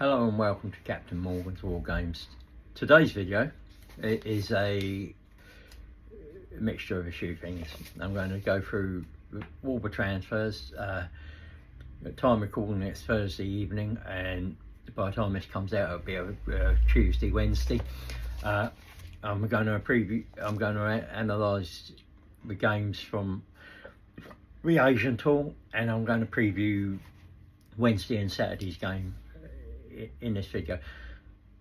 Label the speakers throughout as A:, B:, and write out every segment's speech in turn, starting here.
A: Hello and welcome to Captain Morgan's War Games. Today's video is a mixture of a few things. I'm going to go through Warbler transfers. At time recording, it's Thursday evening, and by the time this comes out, it'll be a Tuesday, Wednesday. I'm going to analyse the games from the Asian Tour, and I'm going to preview Wednesday and Saturday's game in this video.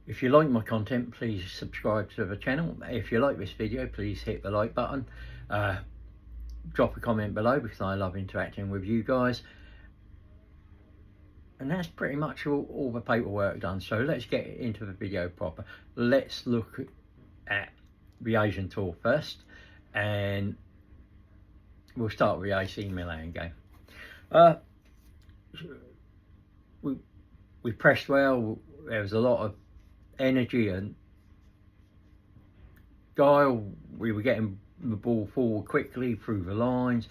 A: If you like my content, please subscribe to the channel. If you like this video, please hit the like button. Drop a comment below because I love interacting with you guys. And that's pretty much all the paperwork done. So let's get into the video proper. Let's look at the Asian Tour first, and we'll start with the AC Milan game. We pressed well. There was a lot of energy and guile. We were getting the ball forward quickly through the lines.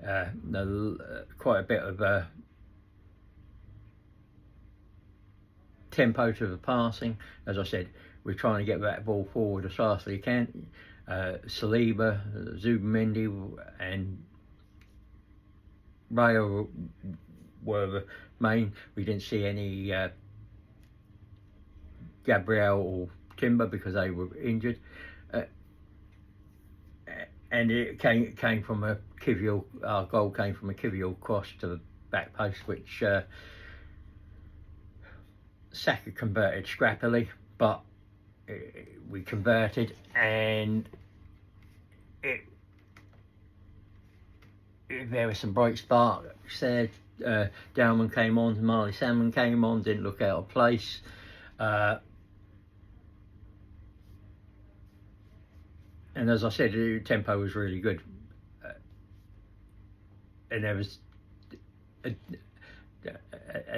A: Quite a bit of tempo to the passing. As I said, we're trying to get that ball forward as fast as we can. Saliba, Zubimendi and Rayo were the main. We didn't see any Gabriel or Timber because they were injured, and it came from a Kivior. Our goal came from a Kivior cross to the back post, which Saka converted scrappily, but we converted, and there was some bright sparks there. Dowman came on, Marley Salmon came on, didn't look out of place. And as I said, the tempo was really good. And there was a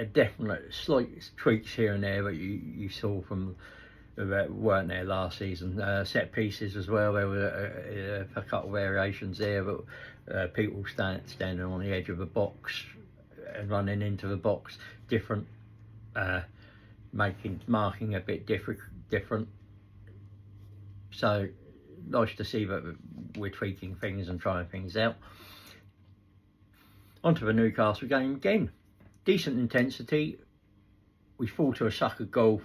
A: definite slight tweaks here and there that you saw from that weren't there last season. Set pieces as well, there were a couple of variations there, but people standing on the edge of the box and running into the box different, marking a bit different. So nice to see that we're tweaking things and trying things out. Onto the Newcastle game again. Decent intensity. We fall to a sucker goal.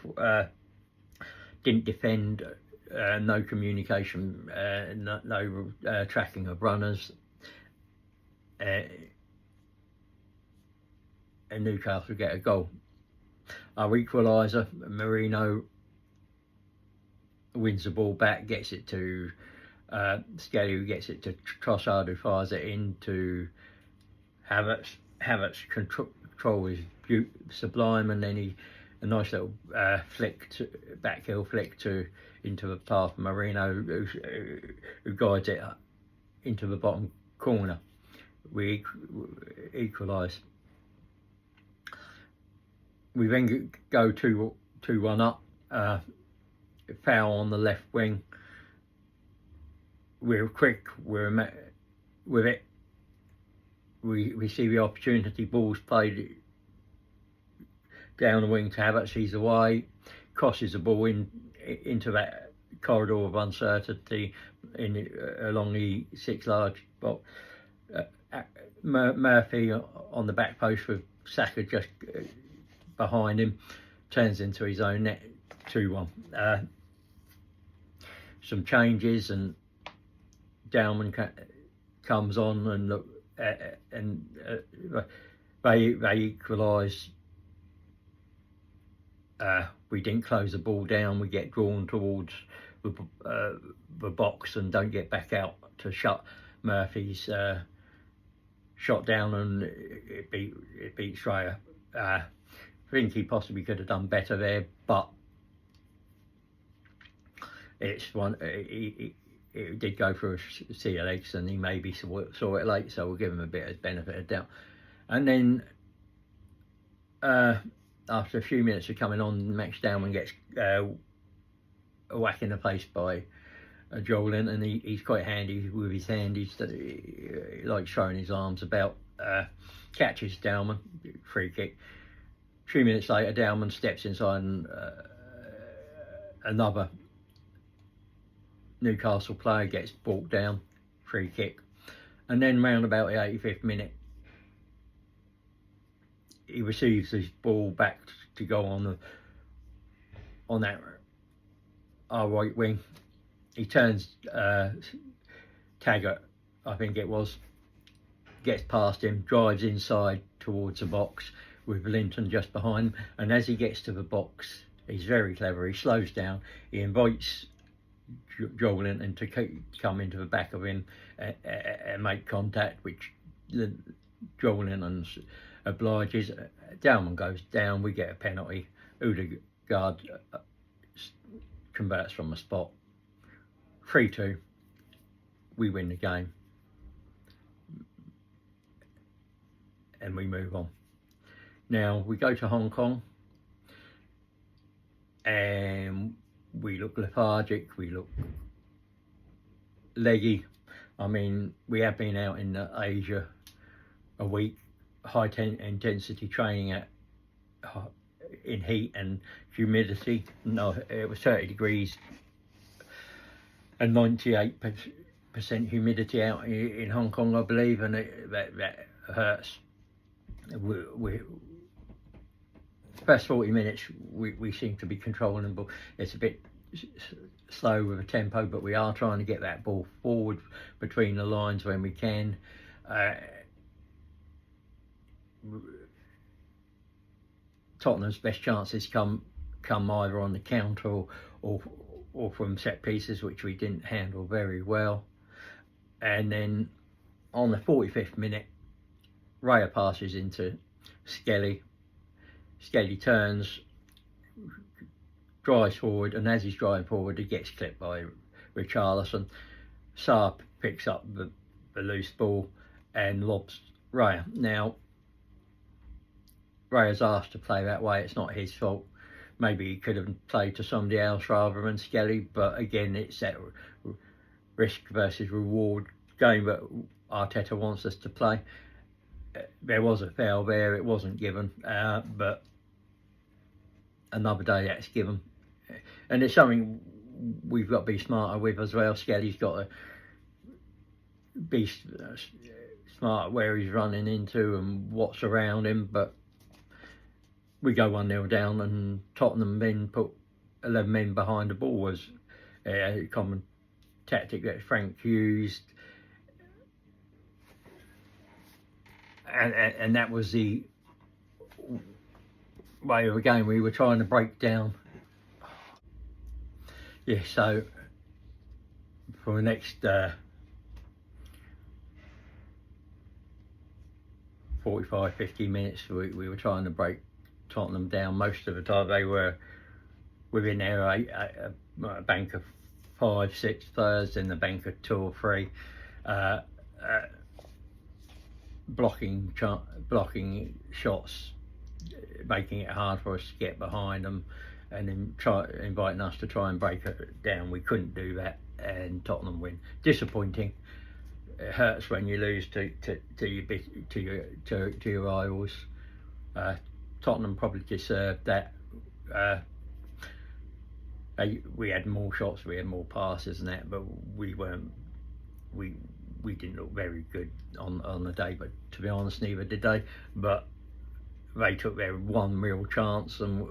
A: Didn't defend. No communication. No tracking of runners. And Newcastle get a goal. Our equaliser, Marino, wins the ball back, gets it to Skelly, who gets it to Trossard, who fires it into Havertz. Havertz control is sublime, and then a nice little back heel flick into the path of Marino, who guides it into the bottom corner. We equalise. We then go 2-1 up. Foul on the left wing. We're quick. We're with it. We see the opportunity. Ball's played down the wing to Havertz. He's away. Crosses the ball into that corridor of uncertainty along the six large box. Murphy on the back post with Saka just behind him, turns into his own net. 2-1. Some changes, and Dowman comes on, and look, and they equalise. We didn't close the ball down. We get drawn towards the box and don't get back out to shut Murphy's shot down, and it beat Schreier. I think he possibly could have done better there, but it's one. It did go through a sea of legs, and he maybe saw it late, so we'll give him a bit of benefit of doubt. And then after a few minutes of coming on, Max Dowman gets a whack in the face by Jolin, and he's quite handy with his hand. He likes throwing his arms about. Catches Dowman, free kick. A few minutes later, Dowman steps inside and another Newcastle player gets brought down, free kick. And then round about the 85th minute, he receives his ball back to go on that our right wing. He turns Taggart, I think it was, gets past him, drives inside towards the box with Linton just behind him, and as he gets to the box, he's very clever. He slows down, he invites Joel Linton to come into the back of him and make contact, which Joel Linton obliges. Dowman goes down, we get a penalty. Odegaard converts from a spot. 3-2, we win the game. And we move on. Now we go to Hong Kong and we look lethargic, we look leggy. I mean, we have been out in Asia a week, high intensity training in heat and humidity. No, it was 30 degrees and 98% humidity out in Hong Kong, I believe, and that hurts. We first 40 minutes we seem to be controlling the ball. It's a bit slow with the tempo, but we are trying to get that ball forward between the lines when we can. Tottenham's best chances come either on the counter or from set pieces, which we didn't handle very well. And then on the 45th minute, Raya passes into Skelly. Skelly turns, drives forward, and as he's driving forward, he gets clipped by Richarlison. Sarr picks up the loose ball and lobs Raya. Now, Raya's asked to play that way. It's not his fault. Maybe he could have played to somebody else rather than Skelly, but again, it's that risk versus reward game that Arteta wants us to play. There was a foul there, it wasn't given, but another day that's given. And it's something we've got to be smarter with as well. Skelly's got to be smart where he's running into and what's around him, but we go 1-0 down, and Tottenham then put 11 men behind the ball was a common tactic that Frank used. And that was the way of the game. We were trying to break down. Yeah, so for the next 45, 50 minutes, we were trying to break Tottenham down. Most of the time they were within their a bank of 5, 6 players, in the bank of 2 or 3. Blocking shots, making it hard for us to get behind them, and then inviting us to try and break it down. We couldn't do that, and Tottenham win. Disappointing. It hurts when you lose to your rivals. Tottenham probably deserved that. We had more shots, we had more passes and that, but we didn't look very good on the day, but to be honest, neither did they. But they took their one real chance, and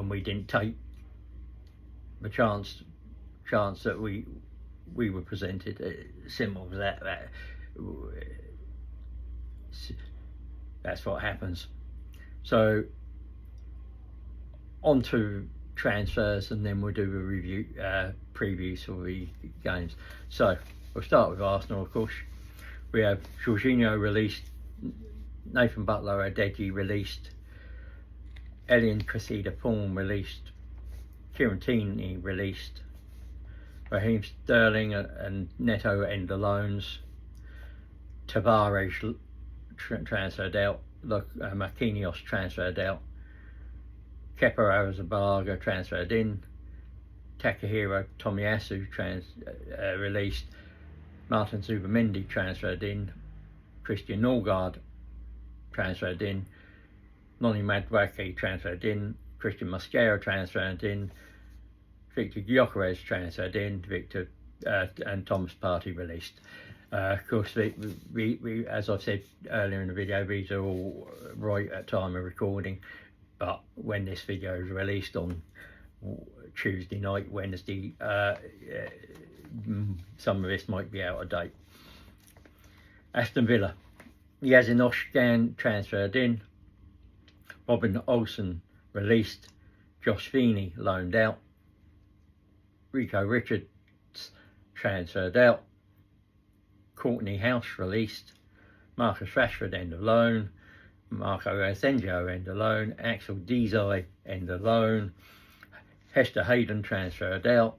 A: we didn't take the chance that we were presented. Simple as that. That's what happens. So on to transfers, and then we'll do a review, previews for the games. So we'll start with Arsenal, of course. We have Jorginho released, Nathan Butler-Adeji released, Elian Cressida-Thorne released, Kieran Tierney released, Raheem Sterling and Neto end the loans, Tavares transferred out, Marquinhos transferred out, Kepa Arrizabalaga transferred in, Takahiro Tomiyasu released, Martin Zubimendi transferred in, Christian Norgard transferred in, Noni Madueke transferred in, Christian Mosquera transferred in, Victor Gyökeres transferred in, and Thomas Partey released. Of course, we, as I've said earlier in the video, these are all right at time of recording, but when this video is released on Tuesday night, Wednesday, some of this might be out of date. Aston Villa, Yazin Özcan transferred in, Robin Olsen released, Josh Feeney loaned out, Rico Richards transferred out, Courtney House released, Marcus Rashford end of loan, Marco Asensio end of loan, Axel Dizai end of loan, Hester Hayden transferred out,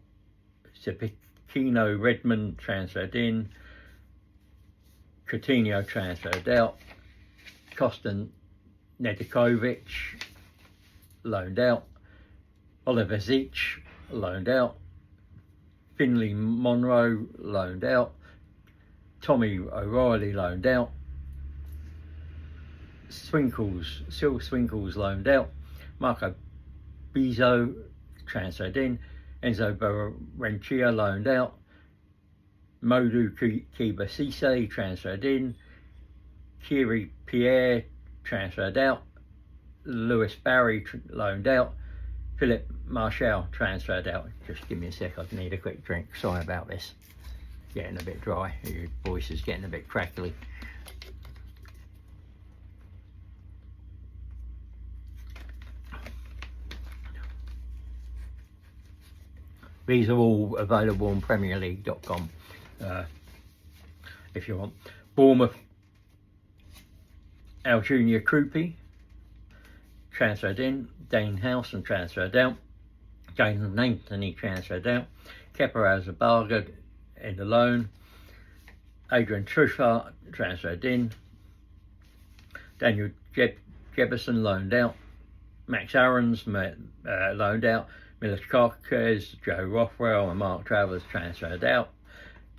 A: Sepikino Redmond transferred in, Coutinho transferred out, Kostan Nedeljkovic loaned out, Oliver Zich loaned out, Finley Monroe loaned out, Tommy O'Reilly loaned out, Sil Swinkles loaned out, Marco Bizzo transferred in, Enzo Barrenechea loaned out, Modou Kiba Cisse transferred in, Kiri Pierre transferred out, Lewis Barry loaned out, Philip Marshall transferred out. Just give me a sec, I need a quick drink. Sorry about this. Getting a bit dry, your voice is getting a bit crackly. These are all available on PremierLeague.com if you want. Bournemouth, Al Junior Krupi transferred in, Dane Howson transferred out, Jaden Anthony transferred out, Kepa Arrizabalaga in the loan, Adrian Truffard transferred in, Daniel Jefferson loaned out, Max Aarons loaned out, Milos Kerkez, Joe Rothwell and Mark Travers transferred out,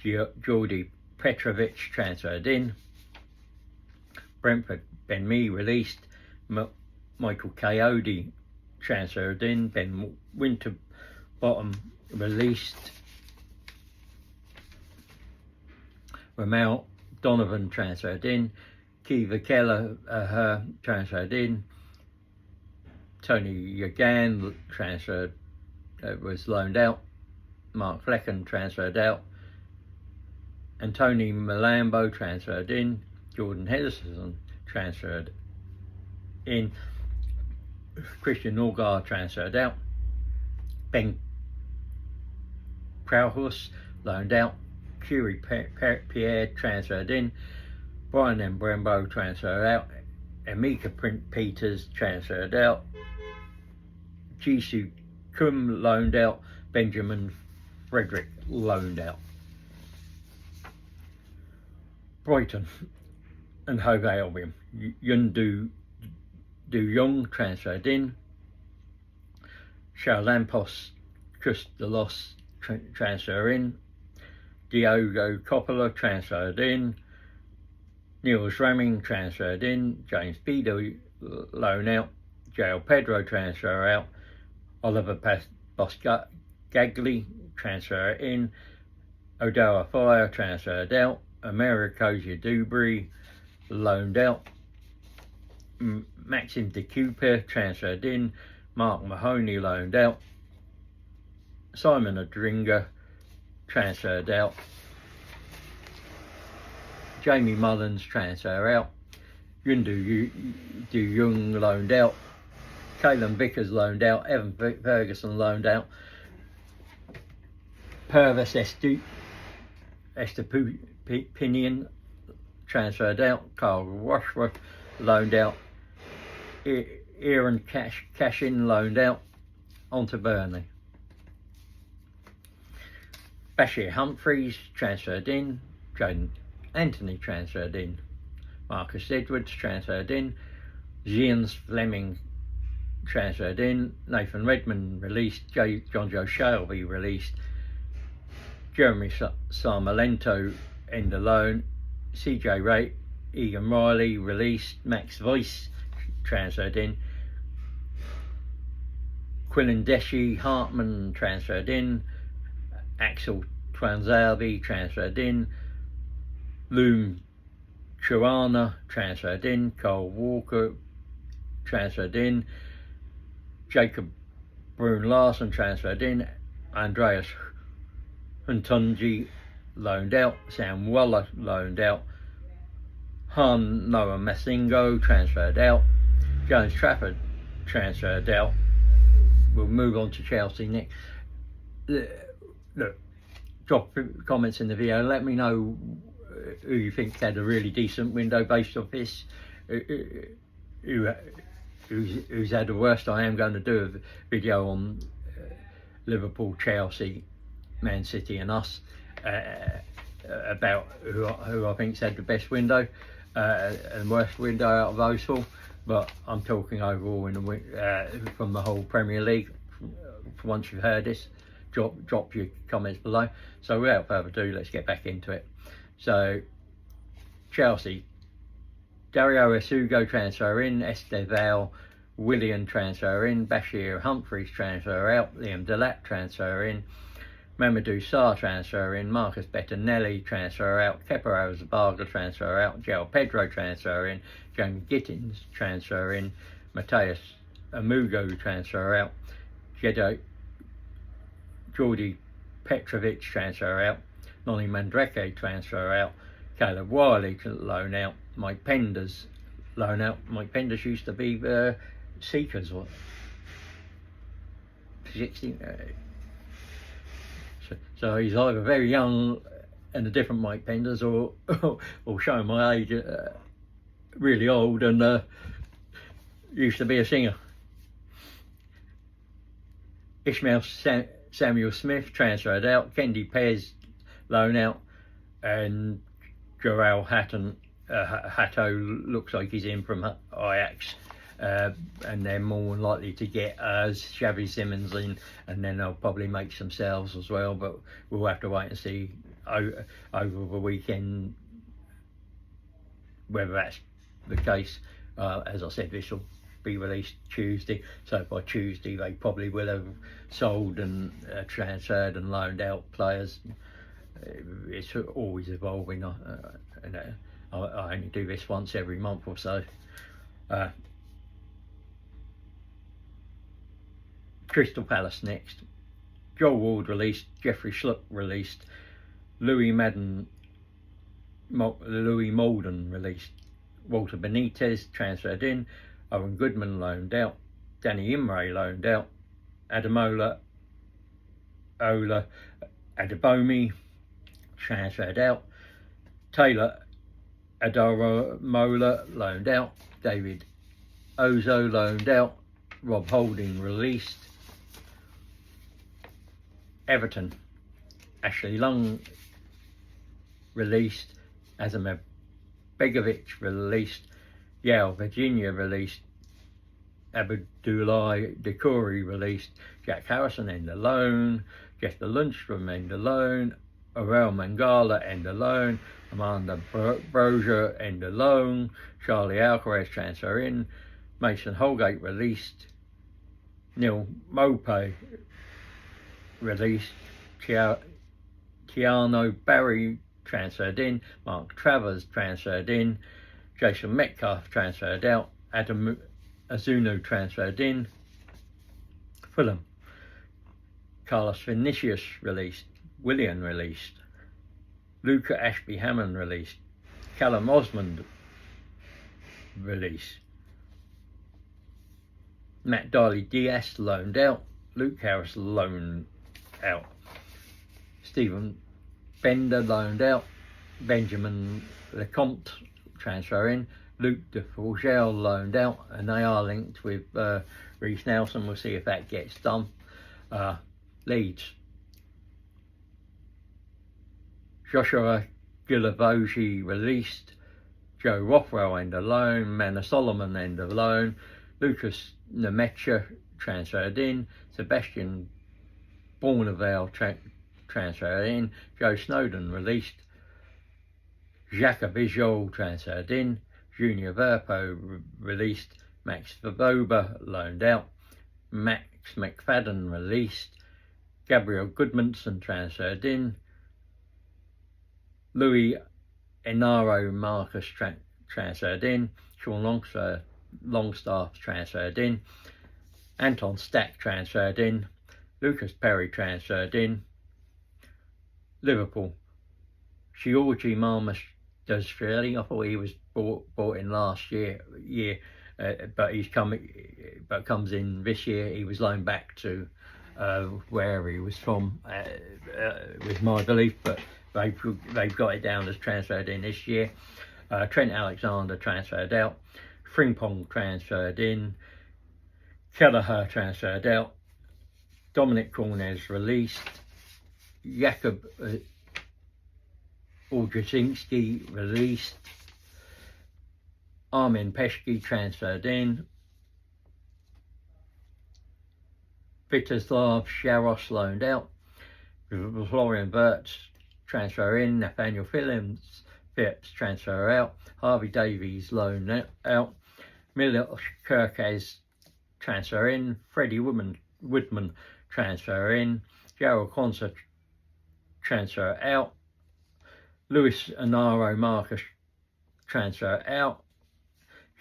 A: Jordi Petrovic transferred in, Brentford Ben Mee released, Michael Coyote transferred in, Ben Winterbottom released, Ramel Donovan transferred in, Kiva Keller transferred in, Tony Yagan transferred was loaned out, Mark Flecken transferred out, Anthony Malambo transferred in, Jordan Henderson transferred in, Christian Norgard transferred out, Ben Prowhus loaned out, Kiri Pierre transferred in, Brian Mbembo transferred out, Emeka Peters transferred out, Jisoo Kum loaned out, Benjamin Frederick loaned out. Brighton and Hove Albion, Yundu Du Young transferred in, Charlampos Kustalos transfer in, Diogo Coppola transferred in, Niels Ramming transferred in, James Beadle loan out, João Pedro transfer out, Oliver Bosgagli transfer in, Odoa Fire transferred out, Americosia Dubry loaned out, Maxim De Cooper transferred in, Mark Mahoney loaned out, Simon Adringa transferred out, Jamie Mullins transfer out, Yundu Du Young loaned out, Caelan Vickers loaned out, Evan Ferguson loaned out, Purvis Estepinian transferred out, Carl Rushworth loaned out, Aaron Cashin loaned out, onto Burnley. Bashir Humphreys transferred in, Jaden Anthony transferred in, Marcus Edwards transferred in, Zians Fleming transferred in, Nathan Redmond released, John Joe Shelby released, Jeremy Sarmiento end of loan, CJ Ray, Egan Riley released, Max Weiss transferred in. Quilindeshi Hartman transferred in. Axel Twanzalbi transferred in. Loom Chuana transferred in. Cole Walker transferred in. Jacob Brun Larsen transferred in. Andreas Huntunji loaned out. Sam Waller loaned out. Han Noah Massingo transferred out. James Trafford transferred out. We'll move on to Chelsea next. Look, drop comments in the video. Let me know who you think had a really decent window based off this. Who's had the worst. I am going to do a video on Liverpool, Chelsea, Man City and us, about who I think's had the best window and worst window out of those four. But I'm talking overall from the whole Premier League. Once you've heard this, drop your comments below. So without further ado, let's get back into it. So Chelsea, Dario Esugo transfer in, Esteval Willian transfer in, Bashir Humphreys transfer out, Liam Delap transfer in, Mamadou Sarr transfer in, Marcus Bettinelli transfer out, Kepa Arrizabalaga transfer out, João Pedro transfer in, James Gittins transfer in, Mateus Amugo transfer out, Jordi Petrovic transfer out, Noni Mandrake transfer out, Caleb Wiley loan out, Mike Penders loan out. Mike Penders used to be Seekers, or 60. So he's either very young and a different Mike Penders, or showing my age, really old and used to be a singer. Ishmael Samuel Smith transferred out, Kendi Pez loan out, and Joel Hatto looks like he's in from Ajax, and they're more than likely to get Xavi Simons in, and then they'll probably make some sales as well, but we'll have to wait and see over the weekend whether that's the case. As I said, this will be released Tuesday, so by Tuesday they probably will have sold and transferred and loaned out players. It's always evolving, and I only do this once every month or so. Crystal Palace next. Joel Ward released, Jeffrey Schlupp released, Louis Molden released, Walter Benitez transferred in, Owen Goodman loaned out, Danny Imre loaned out, Ademola Adebomi transferred out, Taylor Adaramola loaned out, David Ozo loaned out, Rob Holding released. Everton, Ashley Lung released, Azam Begovic released, Yale Virginia released, Abdullah Decory released, Jack Harrison end alone, Jesper Lundstrom end alone, Aurel Mangala end alone, Amanda Brozier end alone, Charlie Alcaraz transfer in, Mason Holgate released, Neil Mope released, Tiano Barry transferred in, Mark Travers transferred in, Jason Metcalf transferred out, Adam Azuno transferred in. Fulham, Carlos Vinicius released, Willian released, Luca Ashby Hammond released, Callum Osmond released, Matt Darley Diaz loaned out, Luke Harris loaned out, Stephen Bender loaned out, Benjamin Lecomte transfer in, Luke de Forgel loaned out, and they are linked with Reece Nelson. We'll see if that gets done. Leeds, Joshua Gilavogi released, Joe Rothwell end alone, Manor Solomon end alone, Lucas Nemecha transferred in, Sebastian Bourneville transferred in, Joe Snowden released, Jacques Vijol transferred in, Junior Verpo released, Max Svoboda loaned out. Max McFadden released. Gabriel Goodmanson transferred in. Louis Enaro Marcus transferred in. Sean Longstaff transferred in. Anton Stack transferred in. Lucas Perry transferred in. Liverpool, Georgi Marmashvili. I thought he was bought in last year, but comes in this year. He was loaned back to wherever he was from, with my belief, but they've got it down as transferred in this year. Trent Alexander transferred out. Frimpong transferred in. Kelleher transferred out. Dominic Cornez released. Jakub Oljasinski released. Armin Peshki transferred in. Vyacheslav Sharos loaned out. Florian Wirtz transfer in. Nathaniel Phillips transfer out. Harvey Davies loaned out. Milos Kirkes transfer in. Freddie Woodman transfer in. Gerald Conser transfer out. Luis Enaro Marcus transfer out.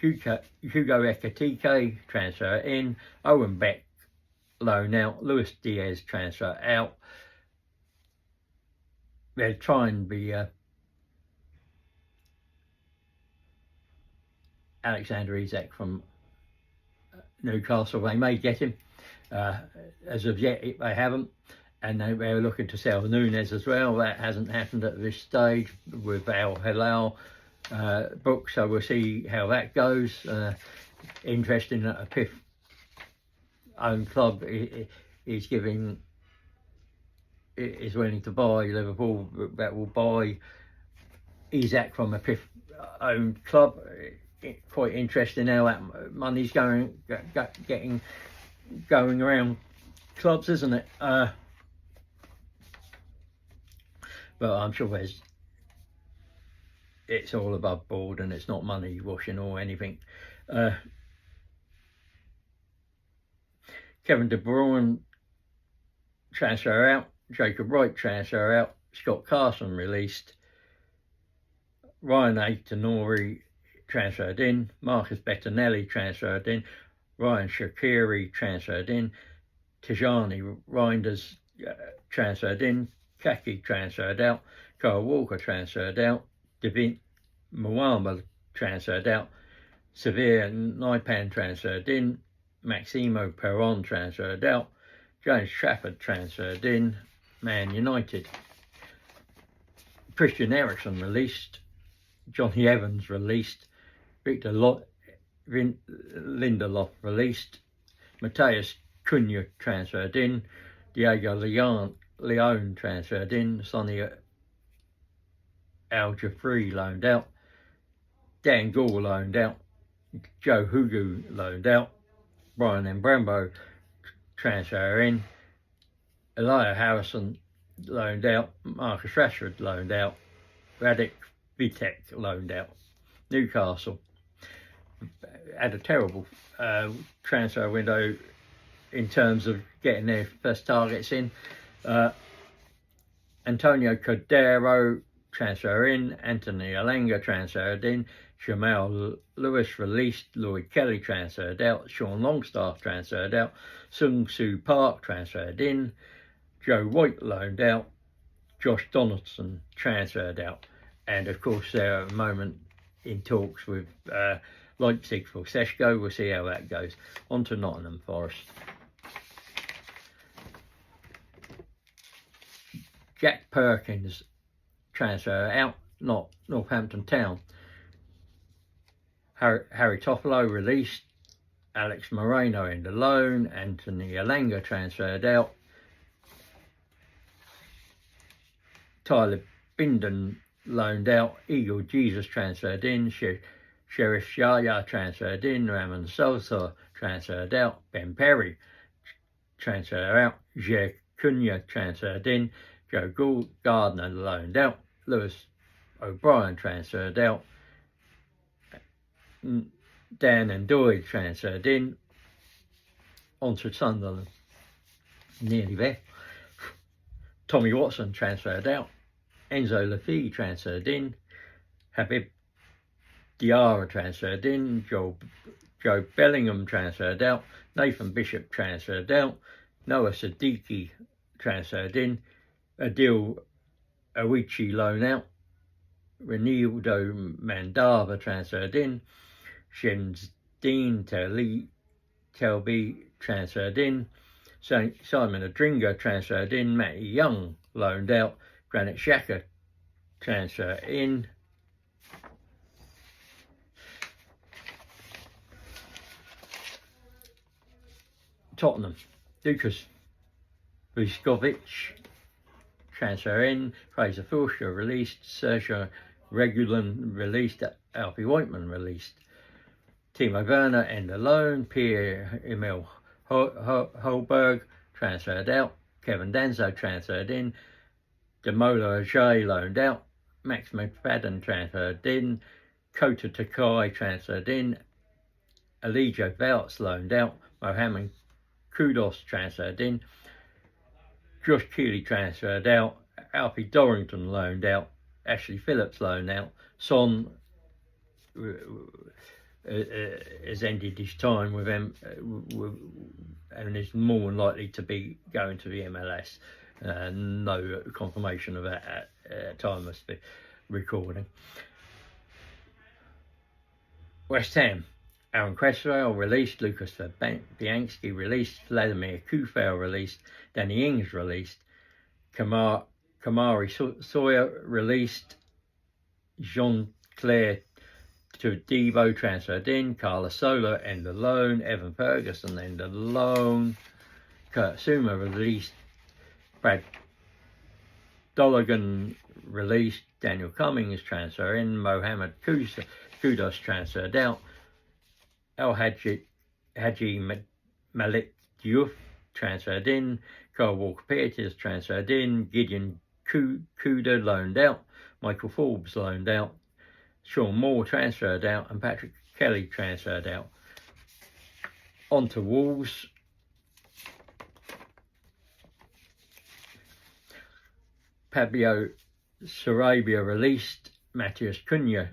A: Hugo Ekatike transfer in. Owen Beck loan out. Luis Diaz transfer out. They'll try and be Alexander Isak from Newcastle. They may get him. As of yet, they haven't. And they were looking to sell Nunes as well. That hasn't happened at this stage with Al Hilal book, so we'll see how that goes. Interesting that a PIF own club is willing to buy Liverpool, that will buy Isak from a PIF owned club. Quite interesting how that money's going around clubs, isn't it? But I'm sure it's all above board and it's not money washing or anything. Kevin De Bruyne transfer out. Jacob Wright transfer out. Scott Carson released. Ryan Aitanori transferred in. Marcus Bettinelli transferred in. Ryan Shaqiri transferred in. Tijani Reinders transferred in. Kaki transferred out. Kyle Walker transferred out. Devin Mwamba transferred out. Severe Naipan transferred in. Maximo Perron transferred out. James Trafford transferred in. Man United. Christian Eriksen released. Johnny Evans released. Victor Lindelof released. Mateus Cunha transferred in. Diego Leone transferred in. Sonny Al Jafri loaned out. Dan Gore loaned out. Joe Hugo loaned out. Brian Mbrambo transfer in. Elijah Harrison loaned out. Marcus Rashford loaned out. Radek Vitek loaned out. Newcastle had a terrible transfer window in terms of getting their first targets in. Antonio Cordero transfer in. Anthony Alanga transferred in. Jamal Lewis released. Lloyd Kelly transferred out. Sean Longstaff transferred out. Sung Soo Park transferred in. Joe White loaned out. Josh Donaldson transferred out. And of course they're at the moment in talks with Leipzig for Seshko. We'll see how that goes. On to Nottingham Forest. Jack Perkins transfer out. Northampton Town. Harry Toffolo released. Alex Moreno in the loan. Anthony Alanga transferred out. Tyler Binden loaned out. Eagle Jesus transferred in. Sheriff Shaya transferred in. Ramon Sosa transferred out. Ben Perry transferred out. Jer Cunha transferred in. Joe Gardner loaned out. Lewis O'Brien transferred out. Dan and Doyle transferred in. On to Sunderland, nearly there. Tommy Watson transferred out. Enzo Lafie transferred in. Habib Diarra transferred in. Joe Bellingham transferred out. Nathan Bishop transferred out. Noah Siddiqui transferred in. Adil Awichi loan out. Renildo Mandava transferred in. Shemsdeen Telby transferred in. Simon Adringa transferred in. Matty Young loaned out. Granit Xhaka transfer in. Tottenham, Lukas Vuskovic transfer in. Fraser Forster released. Sergio Regulon released. Alfie Whiteman released. Timo Werner end alone. Pierre-Emile Holberg transferred out. Kevin Danzo transferred in. Demola Ajay loaned out. Max McFadden transferred in. Kota Takai transferred in. Elijah Vouts loaned out. Mohamed Kudus transferred in. Josh Keeley transferred out. Alfie Dorrington loaned out. Ashley Phillips loaned out. Son has ended his time with them and is more than likely to be going to the MLS. No confirmation of that at time of the recording. West Ham, Aaron Cresswell released. Lucas Fabianski released. Vladimir Kufel released. Danny Ings released. Kamari Sawyer released. Jean-Claire Debo transferred in. Carlos Sola end alone. Evan Ferguson end alone. Kurt Suma released. Brad Dolligan released. Daniel Cummings transfer in. Mohamed Kudus transferred out. El Haji Malik Diouf transferred in. Kyle Walker-Peters transferred in. Gideon Kuda loaned out. Michael Forbes loaned out. Sean Moore transferred out. And Patrick Kelly transferred out. On to Wolves. Pablo Sarabia released. Matthias Cunha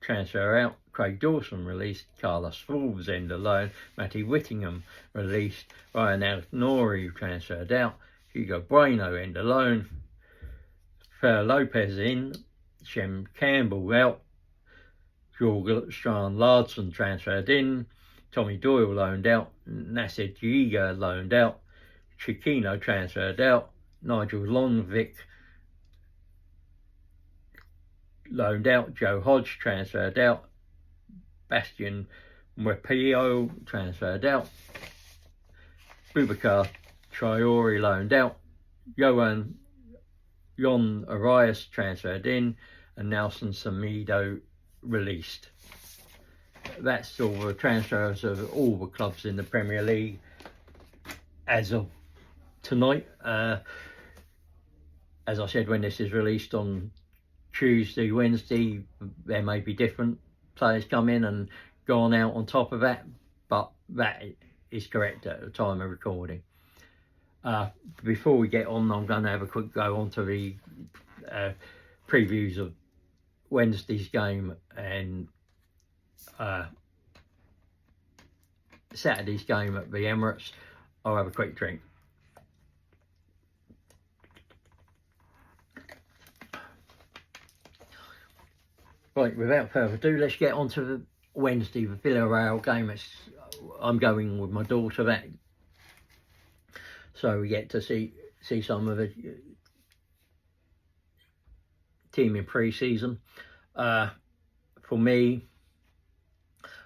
A: transfer out. Craig Dawson released. Carlos Forbes end alone. Matty Whittingham released. Ryan Alnori transferred out. Hugo Bueno end alone. Fer Lopez in. Shem Campbell out. Jorg Strand Larson transferred in. Tommy Doyle loaned out. Nasser Giga loaned out. Chiquino transferred out. Nigel Lonvik loaned out. Joe Hodge transferred out. Bastian Mwepio transferred out. Boubacar Traore loaned out. Jon Arias transferred in. And Nelson Semedo released. That's all the transfers of all the clubs in the Premier League as of tonight. As I said, when this is released on Tuesday, Wednesday, there may be different players come in and gone out on top of that, but that is correct at the time of recording. Before we get on, I'm going to have a quick go on to the previews of Wednesday's game and Saturday's game at the Emirates. I'll have a quick drink. Right, without further ado, let's get on to the Wednesday, the Villarreal game. I'm going with my daughter, that, so we get to see some of the team in pre-season. For me,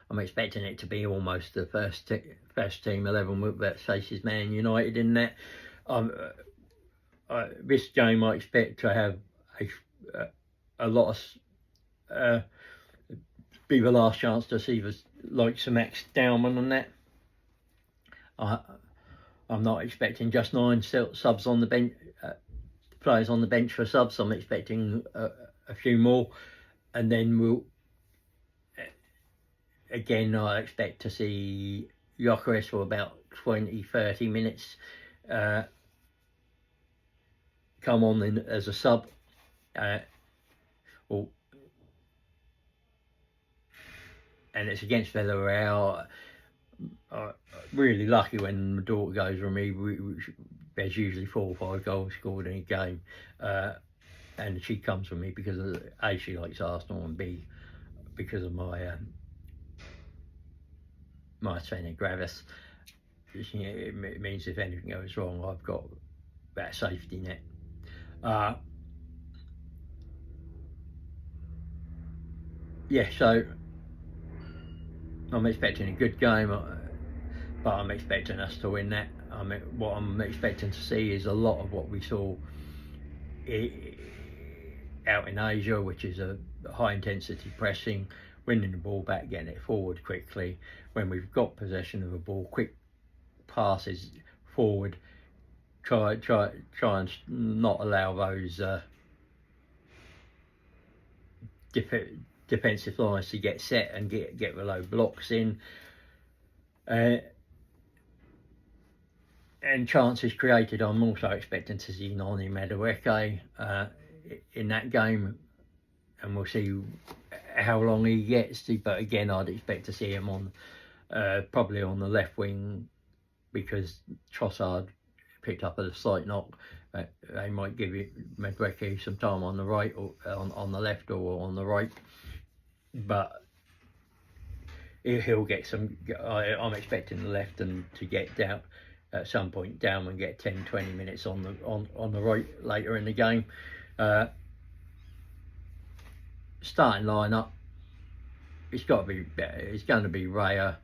A: I'm expecting it to be almost the first team 11 with that faces Man United in that. This game I expect to have a lot of be the last chance to see the likes of Max Dowman and that. I'm not expecting just 9 subs on the bench, players on the bench for subs. I'm expecting a few more, and then we'll again, I expect to see Gyökeres for about 20-30 minutes come on in as a sub. And it's against Villarreal. Really lucky when my daughter goes with me. There's usually 4 or 5 goals scored in a game, and she comes with me because A, she likes Arsenal, and B, because of my myasthenia gravis. It means if anything goes wrong, I've got that safety net. Yeah, so I'm expecting a good game, but I'm expecting us to win that. What I'm expecting to see is a lot of what we saw out in Asia, which is a high intensity pressing, winning the ball back, getting it forward quickly. When we've got possession of the ball, quick passes forward, try and not allow those defensive lines to get set and get the low blocks in, and chances created. I'm also expecting to see Noni Madueke in that game, and we'll see how long he gets. But again, I'd expect to see him on probably on the left wing, because Trossard picked up a slight knock. They might give Madueke some time on the right, or on the left, or on the right. But he'll get some. I'm expecting the left and to get down at some point down and get 10-20 minutes on the right later in the game. Starting lineup, it's got to be. It's going to be Raya.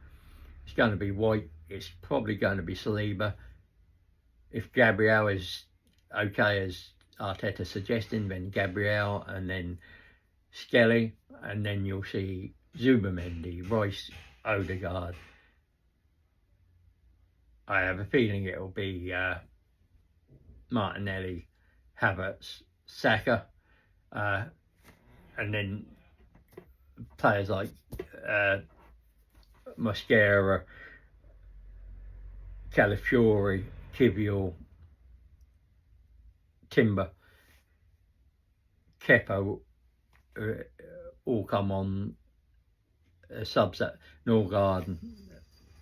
A: It's going to be White. It's probably going to be Saliba. If Gabriel is okay, as Arteta suggesting, then Gabriel, and then Skelly, and then you'll see Zubamendi, Rice, Odegaard. I have a feeling it'll be Martinelli, Havertz, Saka, and then players like Mosquera, Calafiori, Kivior, Timber, Kepa, all come on subs at Norgard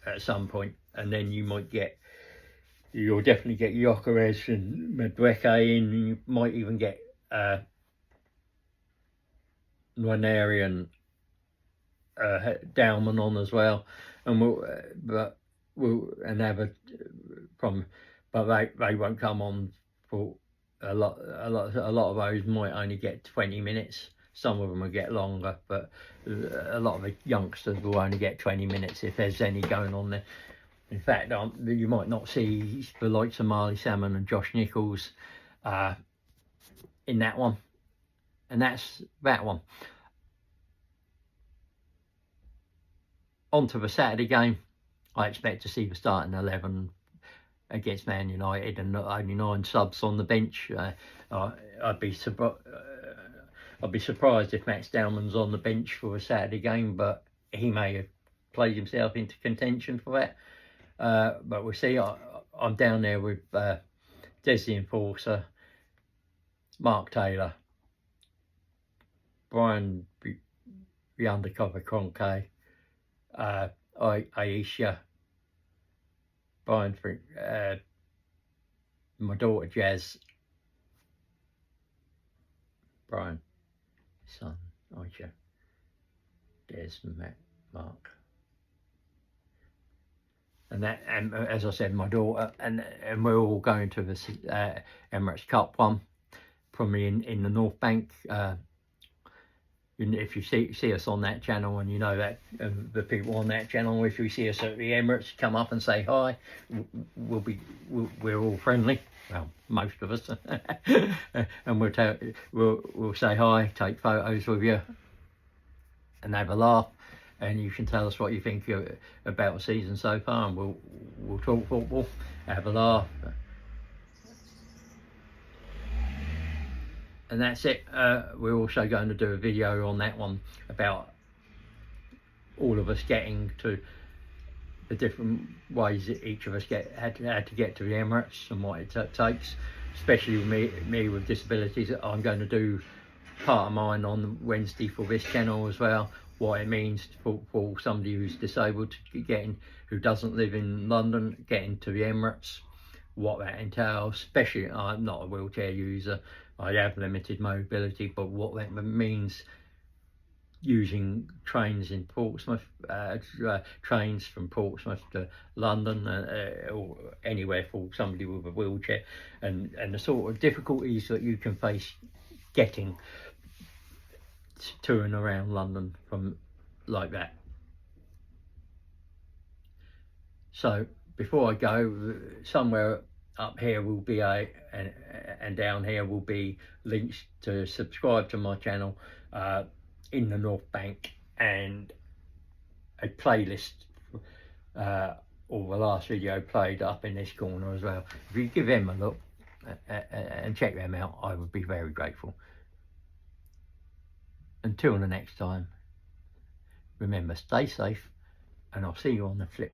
A: at some point, and then you'll definitely get Gyökeres and Madueke in. You might even get Nwaneri and Dowman on as well, and they won't come on for a lot of those might only get 20 minutes. Some of them will get longer, but a lot of the youngsters will only get 20 minutes if there's any going on there. In fact, you might not see the likes of Marley Salmon and Josh Nichols in that one. And that's that one. On to the Saturday game. I expect to see the starting 11 against Man United, and only 9 subs on the bench. I'd be surprised if Max Dowman's on the bench for a Saturday game, but he may have played himself into contention for that. But we'll see. I'm down there with Des the Enforcer, Mark Taylor, Brian the Undercover Cronke, Aisha, Brian, my daughter Jazz, Brian, son, Aisha, Des, Matt, Mark. And as I said, my daughter, and we're all going to the Emirates Cup one, probably in the North Bank. If you see us on that channel, and you know that the people on that channel, if you see us at the Emirates, come up and say hi. We're all friendly. Well, most of us, and we'll say hi, take photos with you, and have a laugh. And you can tell us what you think about the season so far, and we'll talk football, have a laugh, and that's it. We're also going to do a video on that one about all of us getting to the different ways that each of us had to get to the Emirates and what it takes, especially with me with disabilities. I'm going to do part of mine on Wednesday for this channel as well, what it means for somebody who's disabled to who doesn't live in London, getting to the Emirates, what that entails. Especially, I'm not a wheelchair user, I have limited mobility, but what that means using trains in Portsmouth, trains from Portsmouth to London, or anywhere for somebody with a wheelchair, and the sort of difficulties that you can face getting to and around London from like that. So before I go, somewhere up here will be and down here will be links to subscribe to my channel in the North Bank, and a playlist or the last video played up in this corner as well. If you give them a look and check them out, I would be very grateful. Until the next time, remember, stay safe, and I'll see you on the flip.